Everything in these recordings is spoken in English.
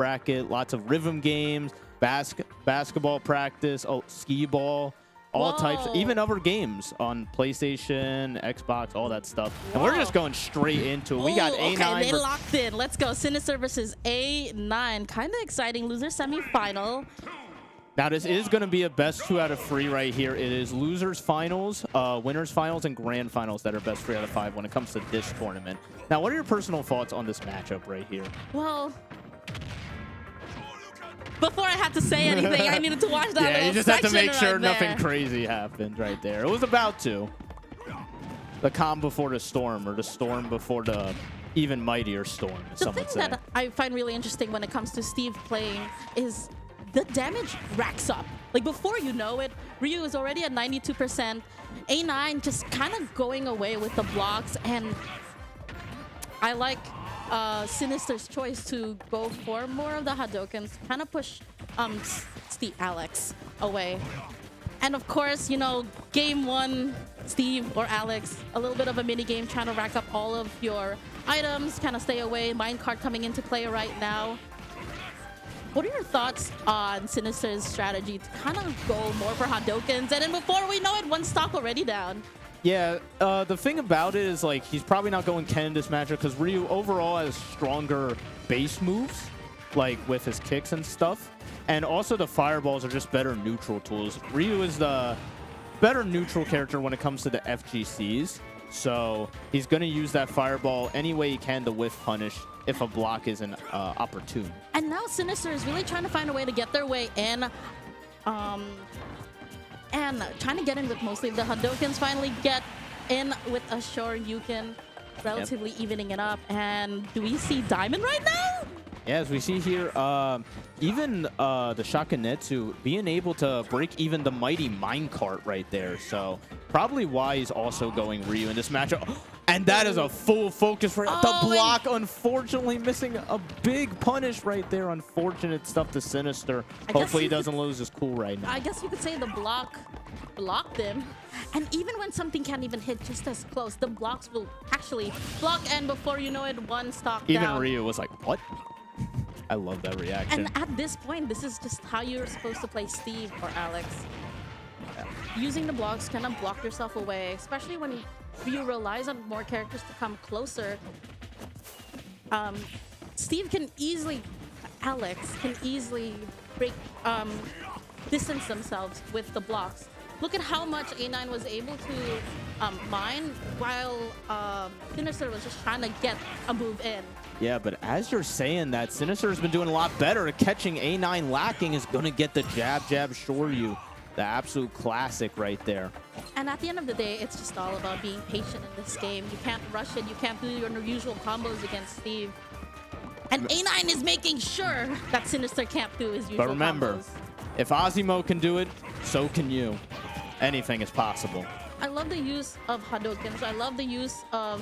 bracket, lots of rhythm games, basketball practice, skee ball, all types, even other games on PlayStation, Xbox, all that stuff. And we're just going straight into it. We got A9. Okay, they locked in. Let's go. Synnister versus A9. Kind of exciting. Loser semifinal. Now, this is going to be a best 2 out of 3 right here. It is losers finals, winners finals, and grand finals that are best 3 out of 5 when it comes to this tournament. Now, what are your personal thoughts on this matchup right here? Well, before I had to say anything, I needed to watch that. Yeah, you just have to make sure right nothing crazy happened right there. It was about to. The calm before the storm, or the storm before the even mightier storm, as some would say. The thing that I find really interesting when it comes to Steve playing is the damage racks up. Like, before you know it, Ryu is already at 92%. A9 just kind of going away with the blocks, and I like Synnister's choice to go for more of the Hadokens, kind of push Steve Alex away. And of course, you know, game 1, Steve or Alex, a little bit of a mini game trying to rack up all of your items, kind of stay away. Minecart coming into play right now. What are your thoughts on Synnister's strategy to kind of go more for Hadokens? And then before we know it, one stock already down. Yeah, the thing about it is, like, he's probably not going Ken in this matchup because Ryu overall has stronger base moves, like with his kicks and stuff. And also the fireballs are just better neutral tools. Ryu is the better neutral character when it comes to the FGCs. So he's going to use that fireball any way he can to whiff punish if a block isn't opportune. And now Synnister is really trying to find a way to get their way in. And trying to get in with mostly the Hadokens, finally get in with a Shoryuken, relatively evening it up. And do we see Diamond right now? Yeah, as we see here, even the Shakunetsu being able to break even the mighty minecart right there. So probably why he's also going Ryu in this matchup. And that is a full focus for the block. Unfortunately, missing a big punish right there. Unfortunate stuff to Synnister. Hopefully he doesn't lose his cool right now. I guess you could say the block blocked him. And even when something can't even hit just as close, the blocks will actually block. And before you know it, one stock down. Even Ryu was like, what? I love that reaction. And at this point, this is just how you're supposed to play Steve or Alex. Using the blocks, kind of block yourself away, especially when Ryu relies on more characters to come closer. Steve can easily, Alex can easily break, distance themselves with the blocks. Look at how much A9 was able to mine while Synnister was just trying to get a move in. Yeah, but as you're saying that, Synnister has been doing a lot better at catching A9 lacking, is going to get the jab, Shoryu. The absolute classic right there. And at the end of the day, it's just all about being patient in this game. You can't rush it. You can't do your usual combos against Steve. And A9 is making sure that Synnister can't do his usual But remember, combos. If Azimo can do it, so can you. Anything is possible. I love the use of Hadokens. I love the use of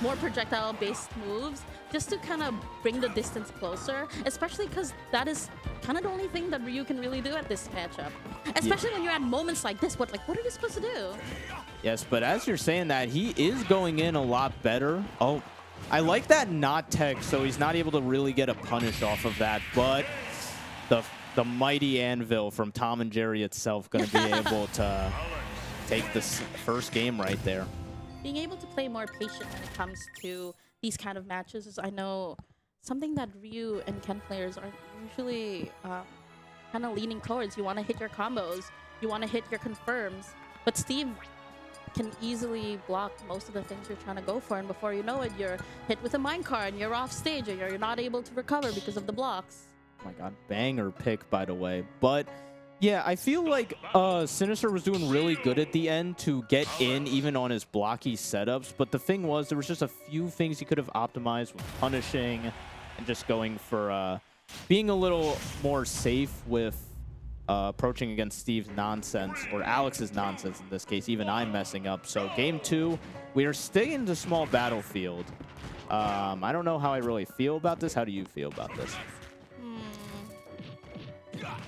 more projectile-based moves just to kind of bring the distance closer, especially because that is kind of the only thing that Ryu can really do at this matchup. Especially when you're at moments like this. What are you supposed to do? Yes, but as you're saying that, he is going in a lot better. Oh, I like that not tech, so he's not able to really get a punish off of that, but the mighty anvil from Tom and Jerry itself going to be able to take this first game right there. Being able to play more patient when it comes to these kind of matches is, I know, something that Ryu and Ken players are usually kind of leaning towards. You want to hit your combos, you want to hit your confirms, but Steve can easily block most of the things you're trying to go for, and before you know it, you're hit with a minecart and you're off stage or you're not able to recover because of the blocks. Oh my god, banger pick, by the way. But yeah, I feel like Synnister was doing really good at the end to get in even on his blocky setups. But the thing was, there was just a few things he could have optimized with punishing and just going for being a little more safe with approaching against Steve's nonsense, or Alex's nonsense in this case. Even I'm messing up. So game 2, we are staying in the small battlefield. I don't know how I really feel about this. How do you feel about this?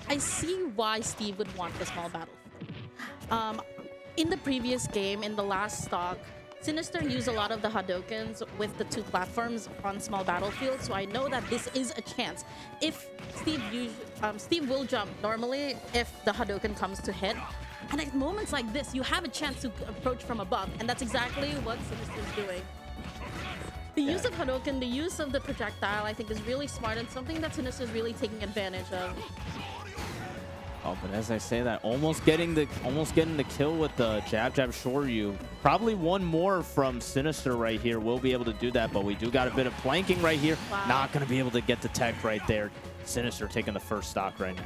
I see why Steve would want the small battlefield. In the previous game, in the last stock, Synnister used a lot of the Hadokens with the 2 platforms on small battlefields, so I know that this is a chance. If Steve will jump normally if the Hadoken comes to hit, and at moments like this, you have a chance to approach from above, and that's exactly what Synnister is doing. The use of Hadoken, the use of the projectile, I think is really smart and something that Synnister is really taking advantage of. Oh, but as I say that, almost getting the kill with the jab Shoryu. Probably one more from Synnister right here. We'll be able to do that, but we do got a bit of flanking right here. Wow. Not going to be able to get the tech right there. Synnister taking the first stock right now.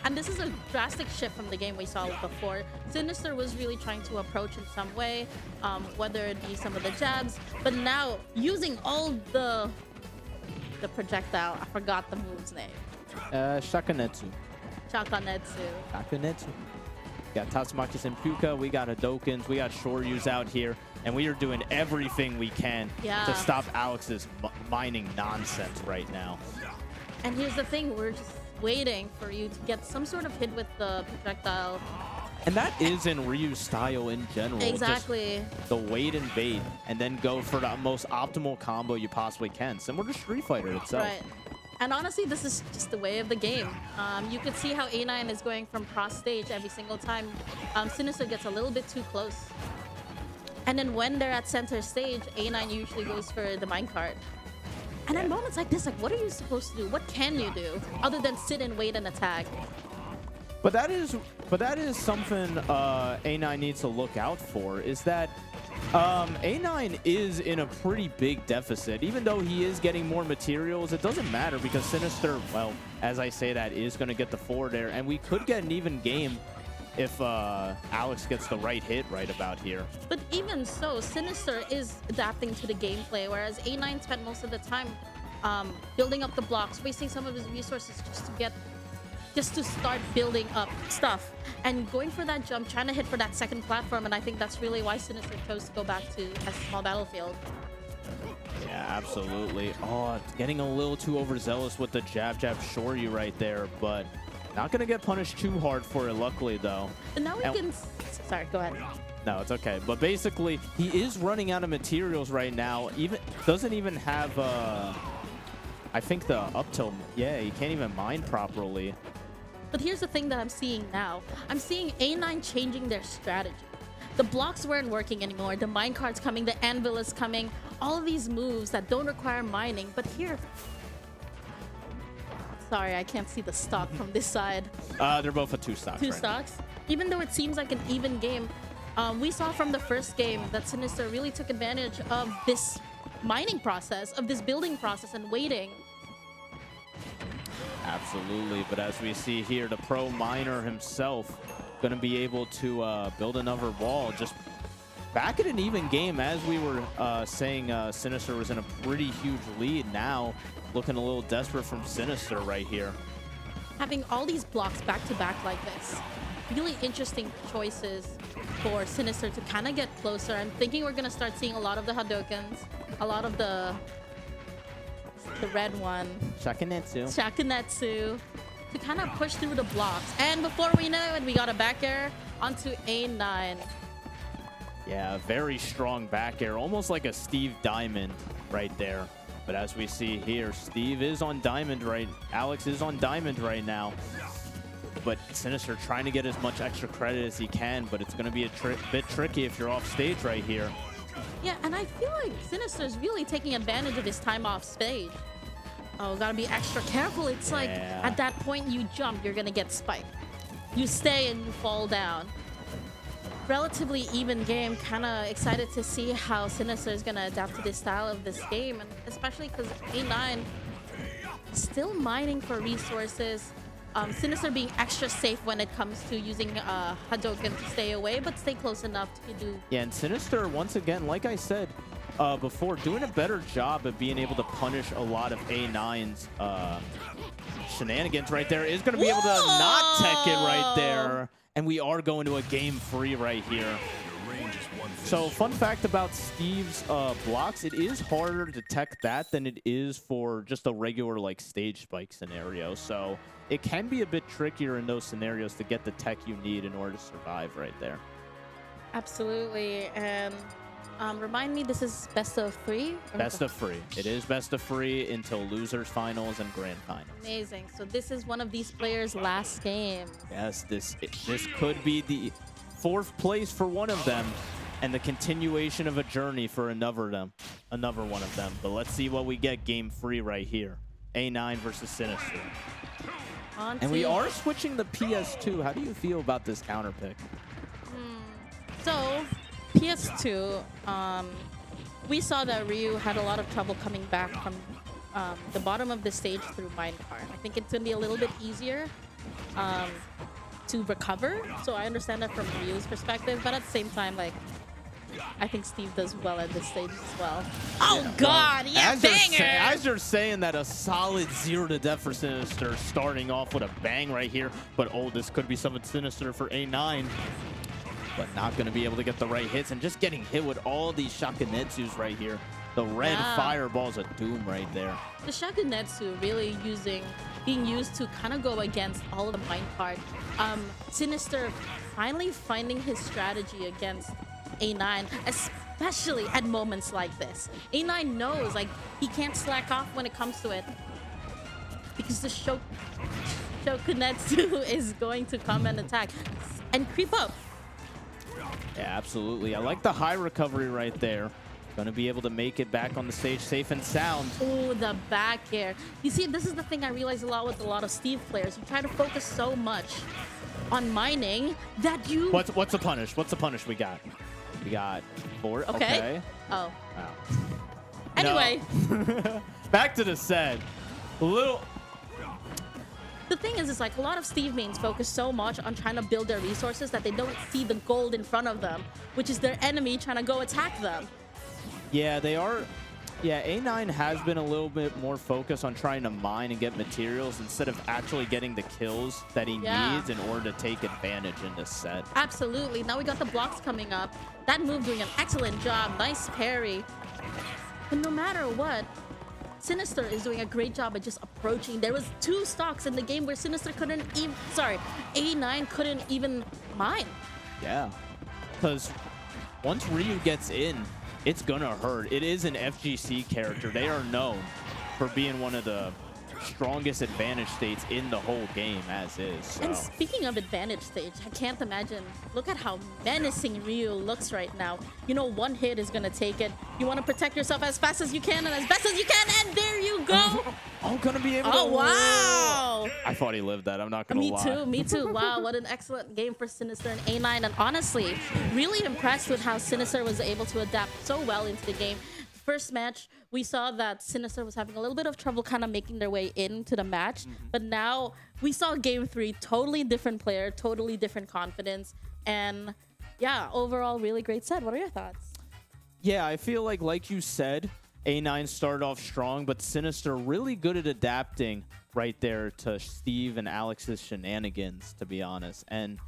And this is a drastic shift from the game we saw before. Synnister was really trying to approach in some way, whether it be some of the jabs, but now using all the projectile. I forgot the move's name. Shakanetsu. Shakanetsu. Shakanetsu. We got Tatsumaki Senpuka, we got Hadokens, we got Shoryus out here, and we are doing everything we can to stop Alex's mining nonsense right now. And here's the thing, we're just waiting for you to get some sort of hit with the projectile. And that is in Ryu's style in general. Exactly. Just the wait and bait, and then go for the most optimal combo you possibly can, similar to Street Fighter itself. Right. And honestly, this is just the way of the game. You could see how A9 is going from cross stage every single time Synnister gets a little bit too close. And then when they're at center stage, A9 usually goes for the minecart. And at moments like this, like, what are you supposed to do? What can you do other than sit and wait and attack? But that is something A9 needs to look out for, is that A9 is in a pretty big deficit. Even though he is getting more materials, it doesn't matter because Synnister, well, as I say that, is going to get the forward air. And we could get an even game if Alex gets the right hit right about here. But even so, Synnister is adapting to the gameplay, whereas A9 spent most of the time building up the blocks, wasting some of his resources just to start building up stuff and going for that jump, trying to hit for that second platform. And I think that's really why Synnister chose to go back to a small battlefield. Yeah, absolutely. Oh, getting a little too overzealous with the jab Shoryu right there, but not going to get punished too hard for it, luckily, though. But now we can... Sorry, go ahead. No, it's okay. But basically, he is running out of materials right now. Doesn't even have, I think, the up tilt. Yeah, he can't even mine properly. But here's the thing that I'm seeing now. I'm seeing A9 changing their strategy. The blocks weren't working anymore. The minecart's coming. The anvil is coming. All of these moves that don't require mining. But here... Sorry, I can't see the stock from this side. They're both at 2 stocks. 2 stocks. Even though it seems like an even game, we saw from the first game that Synnister really took advantage of this mining process, of this building process and waiting. Absolutely, but as we see here, the pro miner himself going to be able to build another wall. Just back at an even game, as we were saying, Synnister was in a pretty huge lead. Now looking a little desperate from Synnister right here. Having all these blocks back to back like this, really interesting choices for Synnister to kind of get closer. I'm thinking we're going to start seeing a lot of the Hadokens, a lot of the red one, Shakanetsu, to kind of push through the blocks. And before we know it, we got a back air onto A9. Yeah, very strong back air, almost like a Steve Diamond right there. But as we see here, Steve is on Diamond Alex is on Diamond right now. But Synnister trying to get as much extra credit as he can, but it's going to be a bit tricky if you're off stage right here. Yeah, and I feel like Synnister is really taking advantage of his time off stage. Oh, gotta be extra careful. It's like at that point you jump, you're gonna get spiked. You stay and you fall down. Relatively even game. Kind of excited to see how Synnister is gonna adapt to this style of this game, and especially because A9 still mining for resources. Synnister being extra safe when it comes to using Hadoken to stay away, but stay close enough to do. Yeah, and Synnister, once again, like I said before, doing a better job of being able to punish a lot of A9's shenanigans right there. Is going to be able to not tech it right there. And we are going to a game free right here. So fun fact about Steve's blocks, it is harder to tech that than it is for just a regular like stage spike scenario. So it can be a bit trickier in those scenarios to get the tech you need in order to survive right there. Absolutely. And Remind me, this is best of 3? Best of 3. It is best of 3 until losers finals and grand finals. Amazing. So this is one of these players' last game. Yes, this could be the 4th place for one of them, and the continuation of a journey for another one of them. But let's see what we get game 3 right here. A9 versus Synnister. And we are switching the PS2. How do you feel about this counter pick? So, PS2, we saw that Ryu had a lot of trouble coming back from the bottom of the stage through minecart. I think it's going to be a little bit easier to recover. So I understand that from Ryu's perspective, but at the same time, like, I think Steve does well at this stage as well. Oh, yeah, God, yeah, banger! As you're saying that, a solid 0 to death for Synnister, starting off with a bang right here. But, oh, this could be something sinister for A9. But not going to be able to get the right hits, and just getting hit with all these Shakunetsus right here. The red fireballs of doom right there. The Shakunetsu really being used to kind of go against all of the minecart. Synnister finally finding his strategy against A9, especially at moments like this. A9 knows, like, he can't slack off when it comes to it, because the Shakunetsu is going to come and attack and creep up. Yeah, absolutely. I like the high recovery right there. Going to be able to make it back on the stage safe and sound. Oh, the back air. You see, this is the thing I realize a lot with a lot of Steve players. You try to focus so much on mining that you... What's the punish? What's the punish we got? We got 4. Okay. Oh. Wow. Anyway. No. Back to the set. The thing is, like, a lot of Steve mains focus so much on trying to build their resources that they don't see the gold in front of them, which is their enemy trying to go attack them. Yeah, they are. Yeah, A9 has been a little bit more focused on trying to mine and get materials instead of actually getting the kills that he needs in order to take advantage in this set. Absolutely. Now we got the blocks coming up. That move doing an excellent job. Nice parry. But no matter what, Synnister is doing a great job at just approaching. There was 2 stocks in the game where Synnister couldn't even... Sorry, A9 couldn't even mine. Yeah, because once Ryu gets in, it's gonna hurt. It is an FGC character. They are known for being one of the strongest advantage states in the whole game as is. So. And speaking of advantage stage, I can't imagine. Look at how menacing Ryu looks right now. You know, one hit is gonna take it. You want to protect yourself as fast as you can and as best as you can, and there you go. Oh, gonna be able to. Oh, wow. I thought he lived that. I'm not gonna lie. Me too. Wow, what an excellent game for Synnister and A9. And honestly, really impressed with how Synnister was able to adapt so well into the game. First match, we saw that Synnister was having a little bit of trouble kind of making their way into the match. But now we saw game 3, totally different player, totally different confidence. And yeah, overall, really great set. What are your thoughts? Yeah, I feel like you said, A9 started off strong, but Synnister really good at adapting right there to Steve and Alex's shenanigans, to be honest. And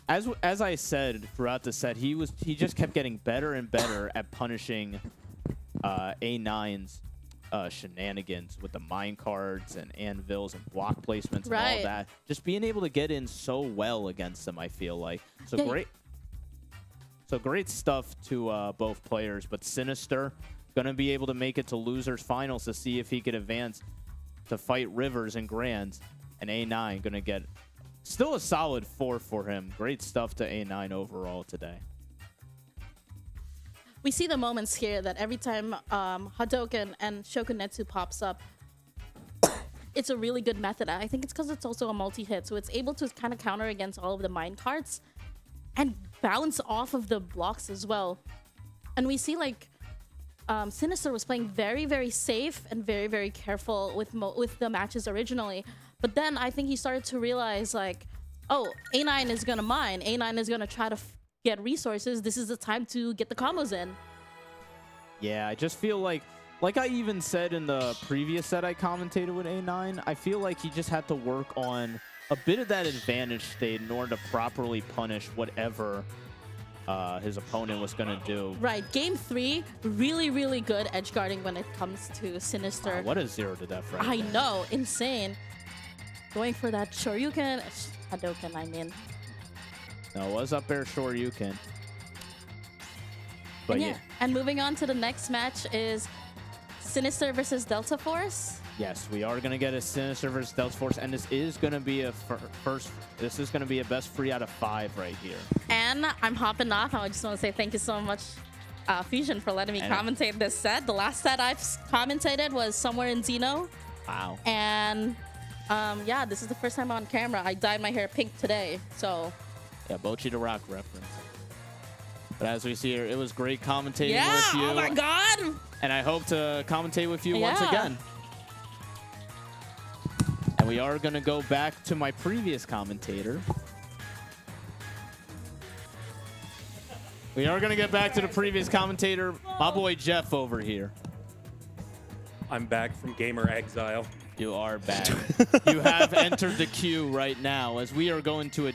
as I said throughout the set, he just kept getting better and better at punishing A9's shenanigans with the mine cards and anvils and block placements and all that. Just being able to get in so well against them, I feel like. So great stuff to both players. But Synnister going to be able to make it to losers finals to see if he could advance to fight Rivers and Grands. And A9 going to get still a solid 4 for him. Great stuff to A9 overall today. We see the moments here that every time Hadouken and Shokunetsu pops up, it's a really good method. I think it's because it's also a multi-hit, so it's able to kind of counter against all of the mine carts and bounce off of the blocks as well. And we see, like, Synnister was playing very, very safe and very, very careful with the matches originally. But then I think he started to realize, like, oh, A9 is going to mine. A9 is going to try to get resources. This is the time to get the combos in. Yeah, I just feel like I even said in the previous set I commentated with A9, I feel like he just had to work on a bit of that advantage state in order to properly punish whatever his opponent was going to do. Right. Game 3, really, really good edge guarding when it comes to Synnister. Wow, what a 0 to death right I there. know. Insane. Going for that Shoryuken. Hadouken, I mean. No, it was up air Shoryuken. But And yeah. And moving on to the next match is Synnister versus Delta Force. Yes, we are going to get a Synnister versus Delta Force, and this is going to be a this is going to be a best 3 out of 5 right here. And I'm hopping off. I just want to say thank you so much, Fusion, for letting me commentate this set. The last set I've commentated was somewhere in Xeno. Wow. And yeah, this is the first time on camera. I dyed my hair pink today, so. Yeah, Bochi the Rock reference. But as we see here, it was great commentating Yeah, with you. oh my God. And I hope to commentate with you once Yeah. again. And we are going to go back to my previous commentator. We are going to get back to the previous commentator, my boy Jeff over here. I'm back from gamer exile. You are back. You have entered the queue right now as we are going to a